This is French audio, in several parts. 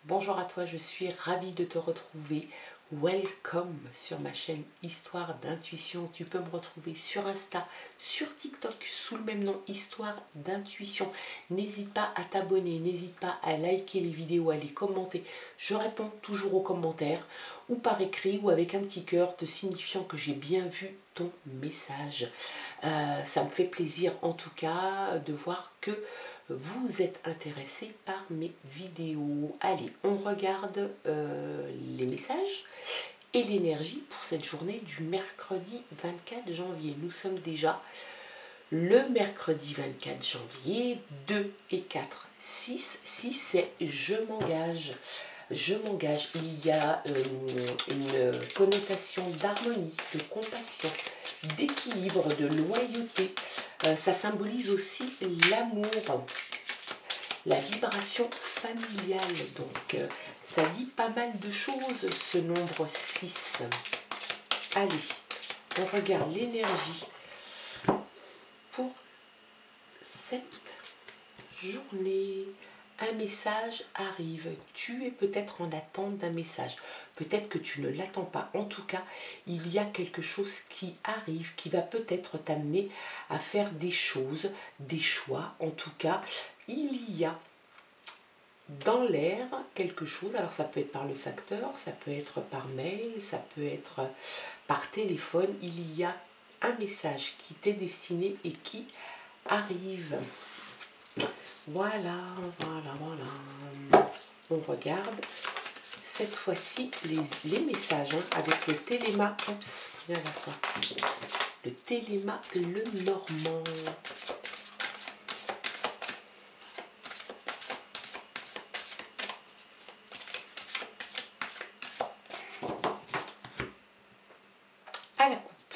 Bonjour à toi, je suis ravie de te retrouver. Welcome sur ma chaîne Histoire d'intuition. Tu peux me retrouver sur Insta, sur TikTok sous le même nom, Histoire d'intuition. N'hésite pas à t'abonner, n'hésite pas à liker les vidéos, à les commenter. Je réponds toujours aux commentaires ou par écrit ou avec un petit cœur te signifiant que j'ai bien vu ton message. Ça me fait plaisir en tout cas de voir que vous êtes intéressé par mes vidéos. Allez, on regarde les messages et l'énergie pour cette journée du mercredi 24 janvier. Nous sommes déjà le mercredi 24 janvier, 2 et 4, 6. 6, c'est je m'engage. Je m'engage. Il y a une connotation d'harmonie, de compassion, d'équilibre, de loyauté. Ça symbolise aussi l'amour, la vibration familiale. Donc, ça dit pas mal de choses, ce nombre 6. Allez, on regarde l'énergie pour cette journée. Un message arrive. Tu es peut-être en attente d'un message. Peut-être que tu ne l'attends pas. En tout cas, il y a quelque chose qui arrive, qui va peut-être t'amener à faire des choses, des choix. En tout cas, il y a dans l'air quelque chose. Alors ça peut être par le facteur, ça peut être par mail, ça peut être par téléphone. Il y a un message qui t'est destiné et qui arrive. Voilà. On regarde cette fois-ci les messages avec le téléma. Oups, viens là toi. Le téléma le normand. À la coupe,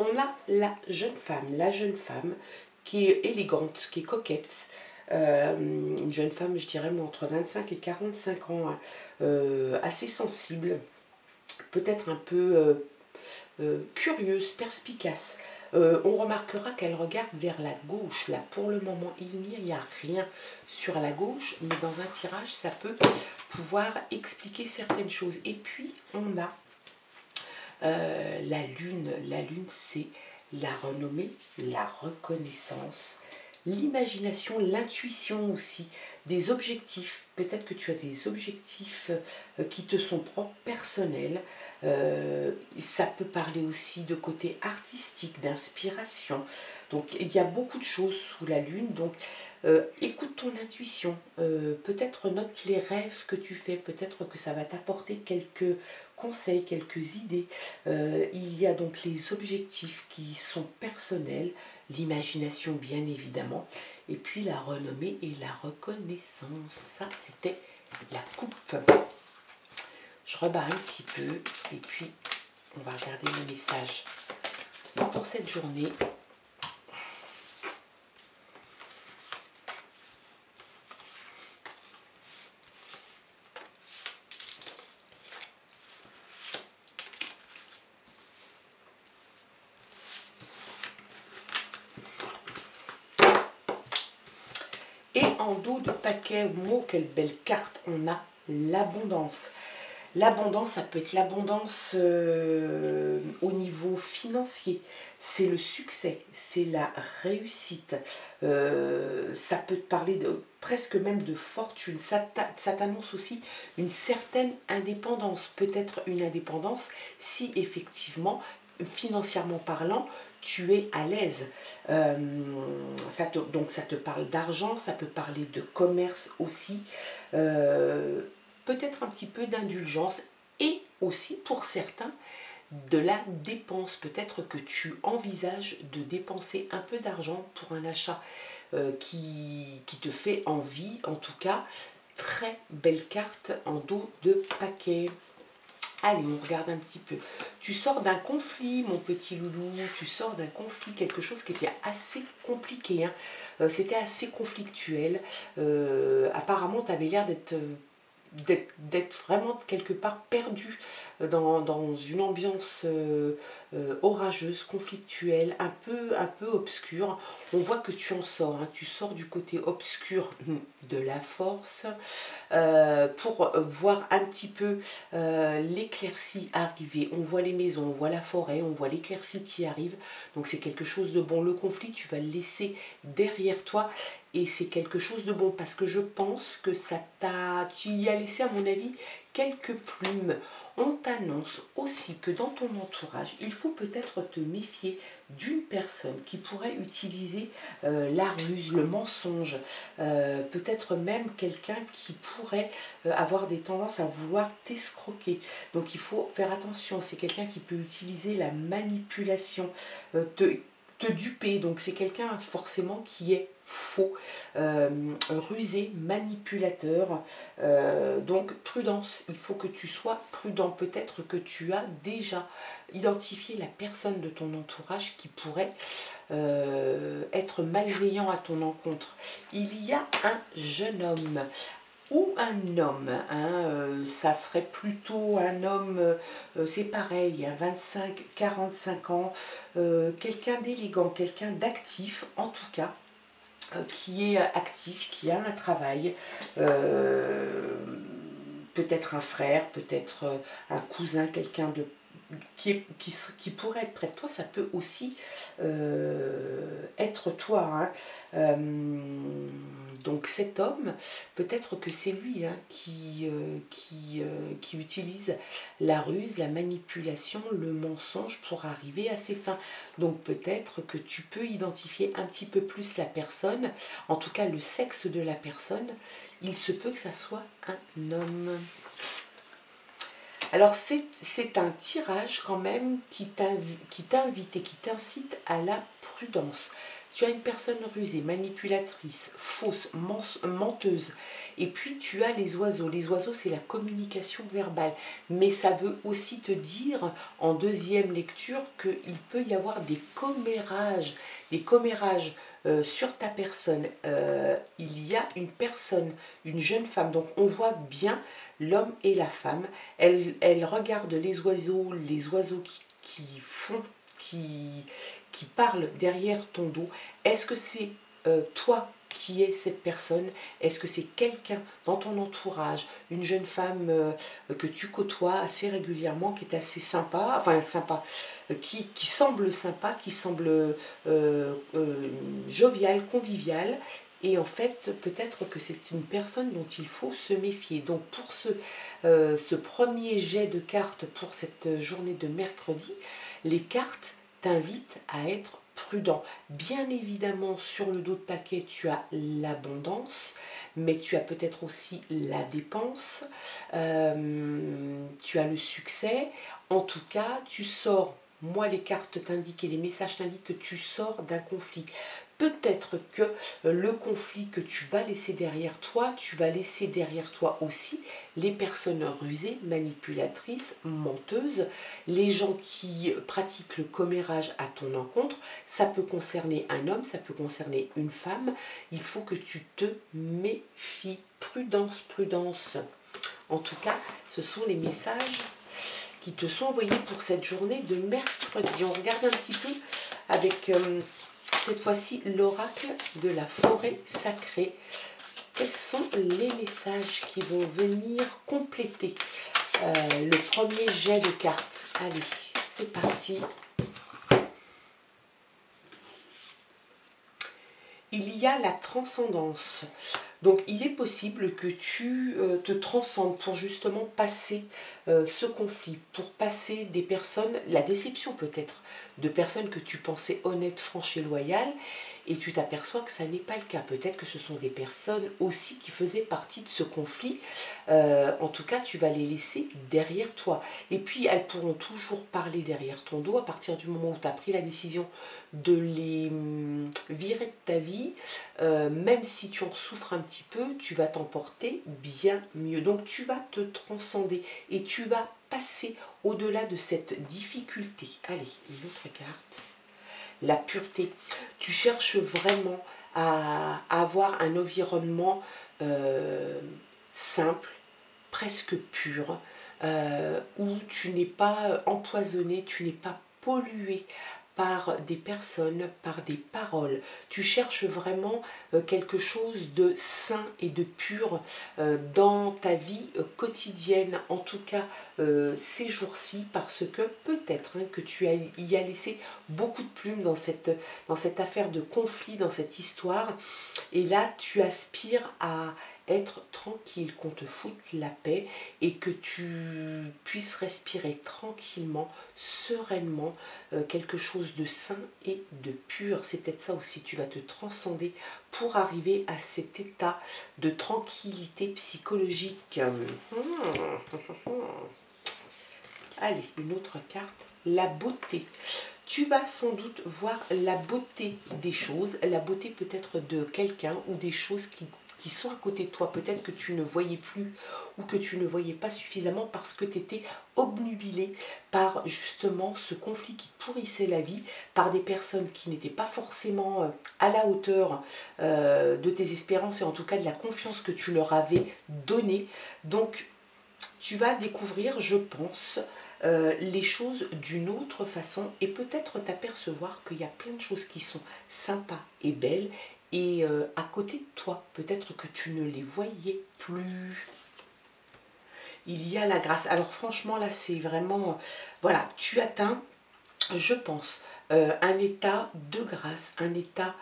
on a la jeune femme qui est élégante, qui est coquette. Une jeune femme, je dirais, entre 25 et 45 ans, assez sensible, peut-être un peu curieuse, perspicace. On remarquera qu'elle regarde vers la gauche. Là, pour le moment, il n'y a rien sur la gauche, mais dans un tirage, ça peut pouvoir expliquer certaines choses. Et puis, on a la lune. La lune, c'est la renommée, la reconnaissance, l'imagination, l'intuition aussi, des objectifs. Peut-être que tu as des objectifs qui te sont propres, personnels. Ça peut parler aussi de côté artistique, d'inspiration. Donc il y a beaucoup de choses sous la lune. Donc écoute ton intuition. Peut-être note les rêves que tu fais. Peut-être que ça va t'apporter quelques conseils, quelques idées. Il y a donc les objectifs qui sont personnels, l'imagination bien évidemment, et puis la renommée et la reconnaissance. Ça, c'était la coupe. Je rebats un petit peu et puis on va regarder le message pour cette journée. Et en dos de paquet, wow, quelle belle carte, on a l'abondance. L'abondance, ça peut être l'abondance au niveau financier, c'est le succès, c'est la réussite. Ça peut te parler de presque même de fortune. Ça t'annonce aussi une certaine indépendance, peut-être une indépendance si effectivement, financièrement parlant, tu es à l'aise. Donc ça te parle d'argent, ça peut parler de commerce aussi. Peut-être un petit peu d'indulgence et aussi pour certains de la dépense. Peut-être que tu envisages de dépenser un peu d'argent pour un achat qui te fait envie. En tout cas, très belle carte en dos de paquet. Allez, on regarde un petit peu. Tu sors d'un conflit, mon petit loulou. Tu sors d'un conflit, quelque chose qui était assez compliqué. Hein. C'était assez conflictuel. Apparemment, tu avais l'air d'être vraiment quelque part perdu dans une ambiance orageuse, conflictuelle, un peu obscure. On voit que tu en sors, hein, tu sors du côté obscur de la force pour voir un petit peu l'éclaircie arriver. On voit les maisons, on voit la forêt, on voit l'éclaircie qui arrive. Donc c'est quelque chose de bon. Le conflit, tu vas le laisser derrière toi. Et c'est quelque chose de bon parce que je pense que tu y as laissé à mon avis quelques plumes. On t'annonce aussi que dans ton entourage, il faut peut-être te méfier d'une personne qui pourrait utiliser la ruse, le mensonge, peut-être même quelqu'un qui pourrait avoir des tendances à vouloir t'escroquer. Donc il faut faire attention, c'est quelqu'un qui peut utiliser la manipulation, te duper, donc c'est quelqu'un forcément qui est faux, rusé, manipulateur, donc prudence, il faut que tu sois prudent. Peut-être que tu as déjà identifié la personne de ton entourage qui pourrait être malveillant à ton encontre. Il y a un jeune homme ou un homme, hein, ça serait plutôt un homme, c'est pareil, hein, 25-45 ans, quelqu'un d'élégant, quelqu'un d'actif en tout cas, qui est actif, qui a un travail, peut-être un frère, peut-être un cousin, quelqu'un de qui pourrait être près de toi, ça peut aussi être toi. Hein. Donc cet homme, peut-être que c'est lui hein, qui utilise la ruse, la manipulation, le mensonge pour arriver à ses fins. Donc peut-être que tu peux identifier un petit peu plus la personne, en tout cas le sexe de la personne. Il se peut que ça soit un homme. Alors c'est un tirage quand même qui t'invite et qui t'incite à la prudence. Tu as une personne rusée, manipulatrice, fausse, menteuse. Et puis tu as les oiseaux. Les oiseaux, c'est la communication verbale. Mais ça veut aussi te dire, en deuxième lecture, qu'il peut y avoir des commérages. Des commérages sur ta personne. Il y a une personne, une jeune femme. Donc on voit bien l'homme et la femme. Elle regarde les oiseaux qui parlent derrière ton dos. Est-ce que c'est toi qui es cette personne? Est-ce que c'est quelqu'un dans ton entourage, une jeune femme que tu côtoies assez régulièrement, qui est assez sympa, enfin sympa, qui semble sympa, qui semble joviale, conviviale? Et en fait, peut-être que c'est une personne dont il faut se méfier. Donc pour ce premier jet de cartes pour cette journée de mercredi, les cartes t'invitent à être prudent. Bien évidemment, sur le dos de paquet, tu as l'abondance, mais tu as peut-être aussi la dépense, tu as le succès. En tout cas, tu sors. Moi, les cartes t'indiquent et les messages t'indiquent que tu sors d'un conflit. Peut-être que le conflit que tu vas laisser derrière toi, tu vas laisser derrière toi aussi les personnes rusées, manipulatrices, menteuses, les gens qui pratiquent le commérage à ton encontre. Ça peut concerner un homme, ça peut concerner une femme. Il faut que tu te méfies. Prudence, prudence. En tout cas, ce sont les messages qui te sont envoyés pour cette journée de mercredi. On regarde un petit peu avec cette fois-ci l'oracle de la forêt sacrée. Quels sont les messages qui vont venir compléter le premier jet de cartes? Allez, c'est parti. Il y a la transcendance. Donc il est possible que tu te transcendes pour justement passer ce conflit, pour passer des personnes, la déception peut-être, de personnes que tu pensais honnêtes, franches et loyales, et tu t'aperçois que ça n'est pas le cas. Peut-être que ce sont des personnes aussi qui faisaient partie de ce conflit. En tout cas, tu vas les laisser derrière toi. Et puis, elles pourront toujours parler derrière ton dos à partir du moment où tu as pris la décision de les virer de ta vie. Même si tu en souffres un petit peu, tu vas t'en porter bien mieux. Donc, tu vas te transcender et tu vas passer au-delà de cette difficulté. Allez, une autre carte. La pureté. Tu cherches vraiment à avoir un environnement simple, presque pur, où tu n'es pas empoisonné, tu n'es pas pollué par des personnes, par des paroles. Tu cherches vraiment quelque chose de sain et de pur dans ta vie quotidienne, en tout cas ces jours-ci, parce que peut-être que tu y as laissé beaucoup de plumes dans cette affaire de conflit, dans cette histoire, et là tu aspires à être tranquille, qu'on te foute la paix et que tu puisses respirer tranquillement, sereinement, quelque chose de sain et de pur. C'est peut-être ça aussi, tu vas te transcender pour arriver à cet état de tranquillité psychologique. Allez, une autre carte, la beauté. Tu vas sans doute voir la beauté des choses, la beauté peut-être de quelqu'un ou des choses qui sont à côté de toi, peut-être que tu ne voyais plus ou que tu ne voyais pas suffisamment parce que tu étais obnubilé par justement ce conflit qui te pourrissait la vie, par des personnes qui n'étaient pas forcément à la hauteur de tes espérances et en tout cas de la confiance que tu leur avais donnée. Donc tu vas découvrir, je pense, les choses d'une autre façon et peut-être t'apercevoir qu'il y a plein de choses qui sont sympas et belles et à côté de toi, peut-être que tu ne les voyais plus. Il y a la grâce. Alors franchement, là, c'est vraiment... voilà, tu atteins, je pense, un état de grâce, un état...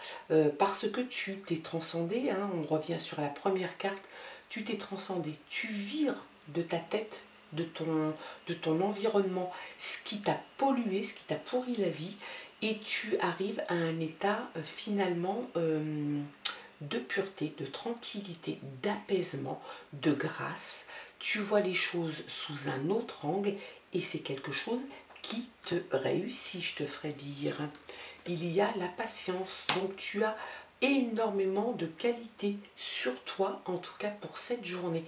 parce que tu t'es transcendé, hein, on revient sur la première carte, tu t'es transcendé, tu vires de ta tête, de ton environnement, ce qui t'a pollué, ce qui t'a pourri la vie, et tu arrives à un état finalement de pureté, de tranquillité, d'apaisement, de grâce. Tu vois les choses sous un autre angle et c'est quelque chose qui te réussit, je te ferai dire. Il y a la patience, donc tu as énormément de qualités sur toi, en tout cas pour cette journée.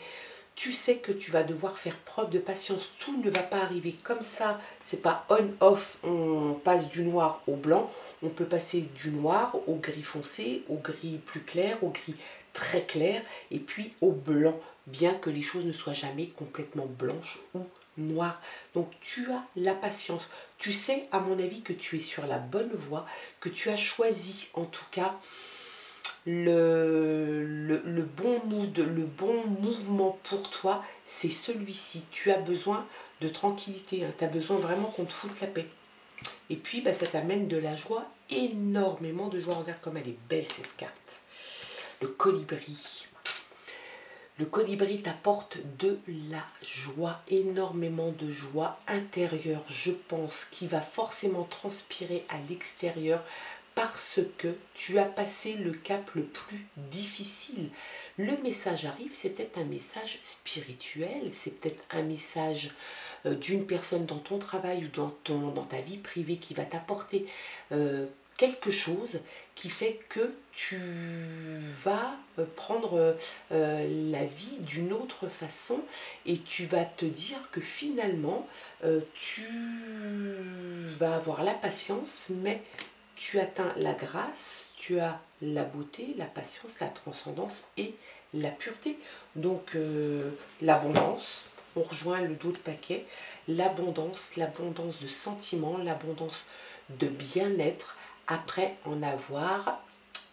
Tu sais que tu vas devoir faire preuve de patience, tout ne va pas arriver comme ça, c'est pas on-off, on passe du noir au blanc, on peut passer du noir au gris foncé, au gris plus clair, au gris très clair, et puis au blanc, bien que les choses ne soient jamais complètement blanches ou noires. Donc tu as la patience, tu sais à mon avis que tu es sur la bonne voie, que tu as choisi en tout cas le bon mood, le bon mouvement pour toi, c'est celui-ci. Tu as besoin de tranquillité, hein. Tu as besoin vraiment qu'on te foute la paix. Et puis, bah, ça t'amène de la joie, énormément de joie. Regarde comme elle est belle cette carte. Le colibri. Le colibri t'apporte de la joie, énormément de joie intérieure, je pense, qui va forcément transpirer à l'extérieur parce que tu as passé le cap le plus difficile. Le message arrive, c'est peut-être un message spirituel, c'est peut-être un message d'une personne dans ton travail ou dans ta vie privée qui va t'apporter quelque chose qui fait que tu vas prendre la vie d'une autre façon et tu vas te dire que finalement tu vas avoir la patience, mais tu atteins la grâce, tu as la beauté, la patience, la transcendance et la pureté. Donc l'abondance, on rejoint le dos de paquet, l'abondance de sentiments, l'abondance de bien-être, après en avoir,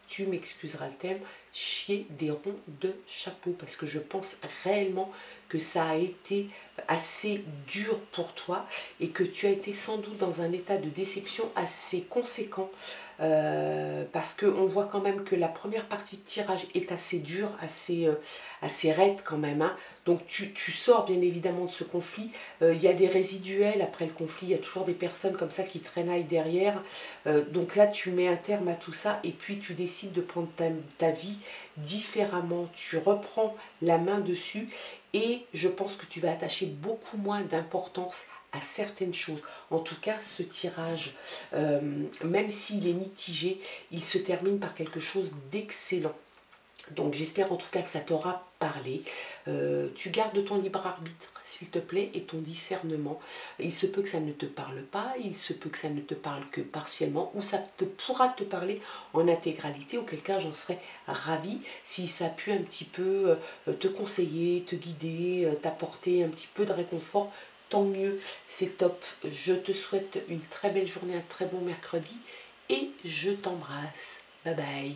tu m'excuseras le thème, chier des ronds de chapeau, parce que je pense réellement que ça a été assez dur pour toi et que tu as été sans doute dans un état de déception assez conséquent parce qu'on voit quand même que la première partie de tirage est assez dure, assez raide quand même, hein. Donc tu sors bien évidemment de ce conflit, il y a des résiduels après le conflit, il y a toujours des personnes comme ça qui traînaillent derrière, donc là tu mets un terme à tout ça et puis tu décides de prendre ta vie différemment, tu reprends la main dessus et je pense que tu vas attacher beaucoup moins d'importance à certaines choses. En tout cas, ce tirage, même s'il est mitigé, il se termine par quelque chose d'excellent. Donc j'espère en tout cas que ça t'aura parlé. Tu gardes ton libre arbitre, s'il te plaît, et ton discernement. Il se peut que ça ne te parle pas, il se peut que ça ne te parle que partiellement, ou ça pourra te parler en intégralité, auquel cas j'en serais ravie si ça a pu un petit peu te conseiller, te guider, t'apporter un petit peu de réconfort. tant mieux, c'est top. Je te souhaite une très belle journée, un très bon mercredi et je t'embrasse. Bye bye.